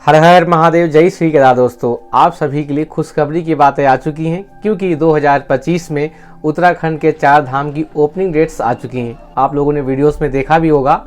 हर हर महादेव, जय श्री केदार। दोस्तों, आप सभी के लिए खुशखबरी की बातें आ चुकी हैं क्योंकि 2025 में उत्तराखंड के 4 धाम की ओपनिंग डेट्स आ चुकी हैं। आप लोगों ने वीडियोस में देखा भी होगा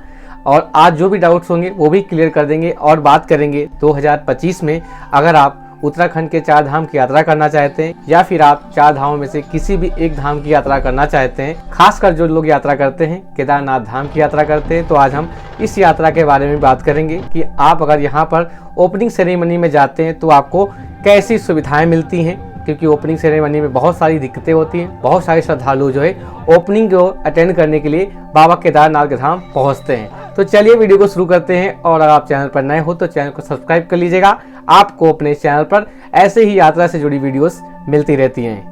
और आज जो भी डाउट्स होंगे वो भी क्लियर कर देंगे और बात करेंगे 2025 में अगर आप उत्तराखंड के 4 धाम की यात्रा करना चाहते हैं या फिर आप 4 धामों में से किसी भी एक धाम की यात्रा करना चाहते हैं, खासकर जो लोग यात्रा करते हैं केदारनाथ धाम की यात्रा करते हैं, तो आज हम इस यात्रा के बारे में बात करेंगे कि आप अगर यहाँ पर ओपनिंग सेरेमनी में जाते हैं तो आपको कैसी सुविधाएं मिलती हैं। क्योंकि ओपनिंग सेरेमनी में बहुत सारी दिक्कतें होती हैं, बहुत सारे श्रद्धालु जो है ओपनिंग को अटेंड करने के लिए बाबा केदारनाथ के धाम पहुँचते हैं। तो चलिए वीडियो को शुरू करते हैं और अगर आप चैनल पर नए हो तो चैनल को सब्सक्राइब कर लीजिएगा। आपको अपने चैनल पर ऐसे ही यात्रा से जुड़ी वीडियोस मिलती रहती हैं।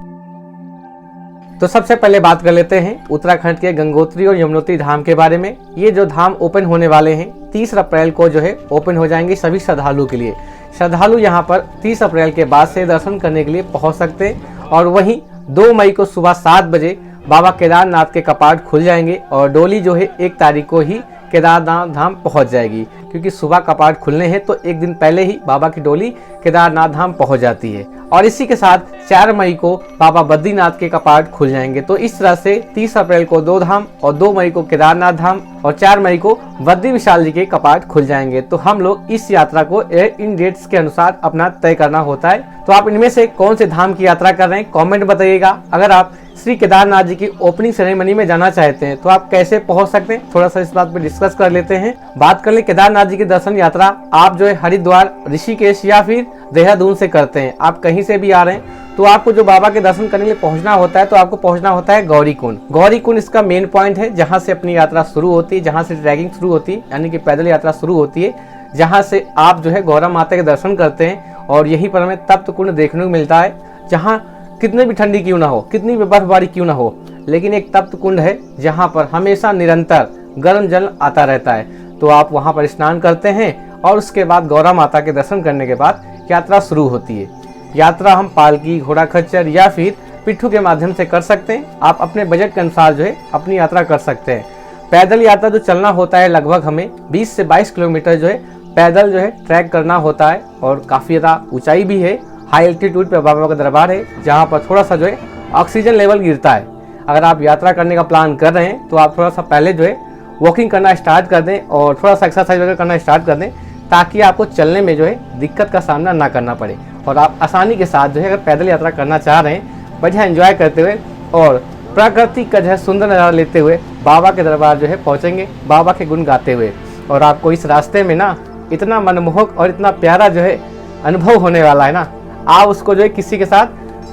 तो सबसे पहले बात कर लेते हैं उत्तराखंड के गंगोत्री और यमुनोत्री धाम के बारे में। ये जो धाम ओपन होने वाले हैं 30 अप्रैल को जो है ओपन हो जाएंगे सभी श्रद्धालु के लिए। श्रद्धालु यहाँ पर 30 अप्रैल के बाद से दर्शन करने के लिए पहुँच सकते हैं और वहीं 2 मई को सुबह 7 बजे बाबा केदारनाथ के कपाट खुल जाएंगे और डोली जो है 1 तारीख को ही केदारनाथ धाम पहुंच जाएगी। क्योंकि सुबह कपाट खुलने हैं तो एक दिन पहले ही बाबा की डोली केदारनाथ धाम पहुंच जाती है और इसी के साथ 4 मई को बाबा बद्रीनाथ के कपाट खुल जाएंगे। तो इस तरह से 30 अप्रैल को 2 धाम और 2 मई को केदारनाथ धाम और 4 मई को बद्री विशाल जी के कपाट खुल जाएंगे। तो हम लोग इस यात्रा को इन डेट्स के अनुसार अपना तय करना होता है। तो आप इनमें से कौन से धाम की यात्रा कर रहे हैं कॉमेंट बताइएगा। अगर आप श्री केदारनाथ जी की ओपनिंग सेरेमनी में जाना चाहते हैं तो आप कैसे पहुंच सकते हैं, थोड़ा सा इस बात पे डिस्कस कर लेते हैं। बात कर ले केदारनाथ जी की दर्शन यात्रा आप जो है हरिद्वार, ऋषिकेश या फिर देहरादून से करते हैं। आप कहीं से भी आ रहे हैं तो आपको जो बाबा के दर्शन करने के लिए पहुंचना होता है तो आपको पहुंचना होता है गौरीकुंड। गौरीकुंड इसका मेन पॉइंट है जहाँ से अपनी यात्रा शुरू होती है, जहाँ से ट्रैकिंग शुरू होती है, यानी कि पैदल यात्रा शुरू होती है, जहाँ से आप जो है गौरा माता के दर्शन करते हैं। और यहीं पर हमें तप्त कुंड देखने को मिलता है जहाँ कितनी भी ठंडी क्यों ना हो, कितनी भी बर्फबारी क्यों ना हो, लेकिन एक तप्त कुंड है जहाँ पर हमेशा निरंतर गर्म जल आता रहता है। तो आप वहाँ पर स्नान करते हैं और उसके बाद गौरा माता के दर्शन करने के बाद यात्रा शुरू होती है। यात्रा हम पालकी, घोड़ा खच्चर या फिर पिट्ठू के माध्यम से कर सकते हैं। आप अपने बजट के अनुसार जो है अपनी यात्रा कर सकते हैं। पैदल यात्रा जो चलना होता है लगभग हमें 20 से 22 किलोमीटर जो है पैदल जो है ट्रैक करना होता है और काफ़ी ज़्यादा ऊंचाई भी है। हाई एल्टीट्यूड पे बाबा का दरबार है जहाँ पर थोड़ा सा जो है ऑक्सीजन लेवल गिरता है। अगर आप यात्रा करने का प्लान कर रहे हैं तो आप थोड़ा सा पहले जो है वॉकिंग करना स्टार्ट कर दें और थोड़ा सा एक्सरसाइज वगैरह करना स्टार्ट कर दें ताकि आपको चलने में जो है दिक्कत का सामना ना करना पड़े और आप आसानी के साथ जो है अगर पैदल यात्रा करना चाह रहे हैं बढ़िया एंजॉय करते हुए और प्रकृति का जो है सुंदर नज़ारा लेते हुए बाबा के दरबार जो है पहुँचेंगे, बाबा के गुण गाते हुए। और आपको इस रास्ते में ना इतना मनमोहक और इतना प्यारा जो है अनुभव होने वाला है ना, आप उसको जो है किसी के साथ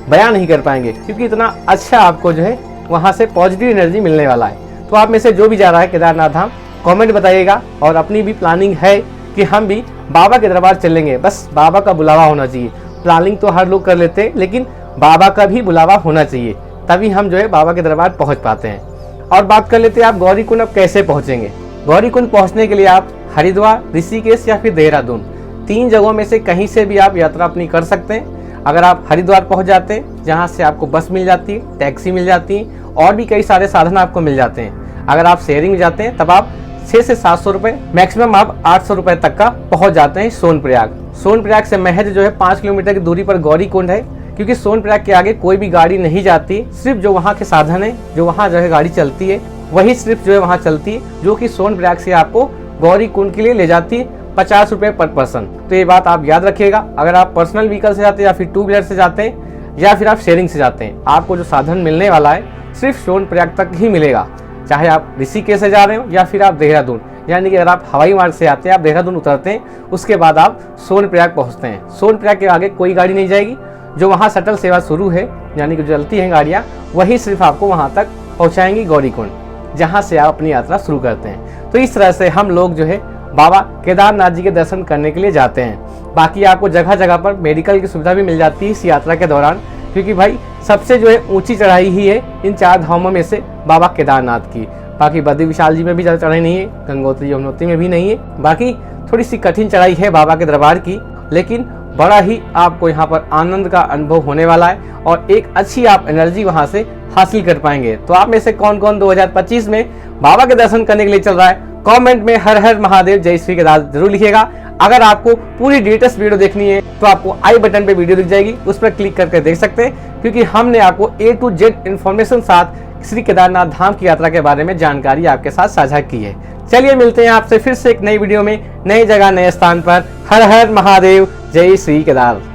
बयान नहीं कर पाएंगे क्योंकि इतना अच्छा आपको जो है वहाँ से पॉजिटिव एनर्जी मिलने वाला है। तो आप में से जो भी जा रहा है केदारनाथ धाम कमेंट बताइएगा और अपनी भी प्लानिंग है कि हम भी बाबा के दरबार चलेंगे, बस बाबा का बुलावा होना चाहिए। प्लानिंग तो हर लोग कर लेते हैं लेकिन बाबा का भी बुलावा होना चाहिए, तभी हम जो है बाबा के दरबार पहुँच पाते हैं। और बात कर लेते हैं आप गौरीकुंड अब कैसे पहुँचेंगे। गौरीकुंड पहुँचने के लिए आप हरिद्वार, ऋषिकेश या फिर देहरादून 3 जगहों में से कहीं से भी आप यात्रा अपनी कर सकते हैं। अगर आप हरिद्वार पहुंच जाते हैं जहां से आपको बस मिल जाती है, टैक्सी मिल जाती है और भी कई सारे साधन आपको मिल जाते हैं। अगर आप शेयरिंग में जाते हैं तब आप 600 से 700 रुपये, मैक्सिमम आप 800 रुपये तक का पहुंच जाते हैं सोनप्रयाग। सोनप्रयाग से महज जो है 5 किलोमीटर की दूरी पर गौरीकुंड है। क्योंकि सोनप्रयाग के आगे कोई भी गाड़ी नहीं जाती, सिर्फ जो वहाँ के साधन है, जो वहाँ जो है गाड़ी चलती है वही सिर्फ जो है वहाँ चलती है, जो कि सोनप्रयाग से आपको गौरीकुंड के लिए ले जाती है 50 रुपये पर पर्सन। तो ये बात आप याद रखिएगा। अगर आप पर्सनल व्हीकल से जाते हैं या फिर 2 व्हीलर से जाते हैं या फिर आप शेयरिंग से जाते हैं, आपको जो साधन मिलने वाला है सिर्फ सोनप्रयाग तक ही मिलेगा। चाहे आप ऋषिकेश से जा रहे हो या फिर आप देहरादून, यानी कि अगर आप हवाई मार्ग से आते हैं, आप देहरादून उतरते हैं, उसके बाद आप सोनप्रयाग पहुँचते हैं। सोनप्रयाग के आगे कोई गाड़ी नहीं जाएगी। जो वहाँ शटल सेवा शुरू है, यानी कि जो चलती हैं गाड़ियाँ, वही सिर्फ आपको वहाँ तक पहुँचाएंगी गौरीकुंड, जहाँ से आप अपनी यात्रा शुरू करते हैं। तो इस तरह से हम लोग जो है बाबा केदारनाथ जी के दर्शन करने के लिए जाते हैं। बाकी आपको जगह जगह पर मेडिकल की सुविधा भी मिल जाती है इस यात्रा के दौरान, क्योंकि भाई सबसे जो है ऊंची चढ़ाई ही है इन 4 धामों में से बाबा केदारनाथ की। बाकी बद्री विशाल जी में भी ज़्यादा चढ़ाई नहीं है, गंगोत्री यमुनोत्री में भी नहीं है। बाकी थोड़ी सी कठिन चढ़ाई है बाबा के दरबार की, लेकिन बड़ा ही आपको यहाँ पर आनंद का अनुभव होने वाला है और एक अच्छी आप एनर्जी वहाँ से हासिल कर पाएंगे। तो आप में से कौन कौन 2025 में बाबा के दर्शन करने के लिए चल रहा है, कमेंट में हर हर महादेव जय श्री केदार जरूर लिखिएगा। अगर आपको पूरी लेटेस्ट वीडियो देखनी है तो आपको आई बटन पे वीडियो दिख जाएगी, उस पर क्लिक करके देख सकते हैं, क्योंकि हमने आपको A to Z इन्फॉर्मेशन साथ श्री केदारनाथ धाम की यात्रा के बारे में जानकारी आपके साथ साझा की है। चलिए मिलते हैं आपसे फिर से एक नई वीडियो में, नई जगह नए स्थान पर। हर हर महादेव, जय श्री केदार।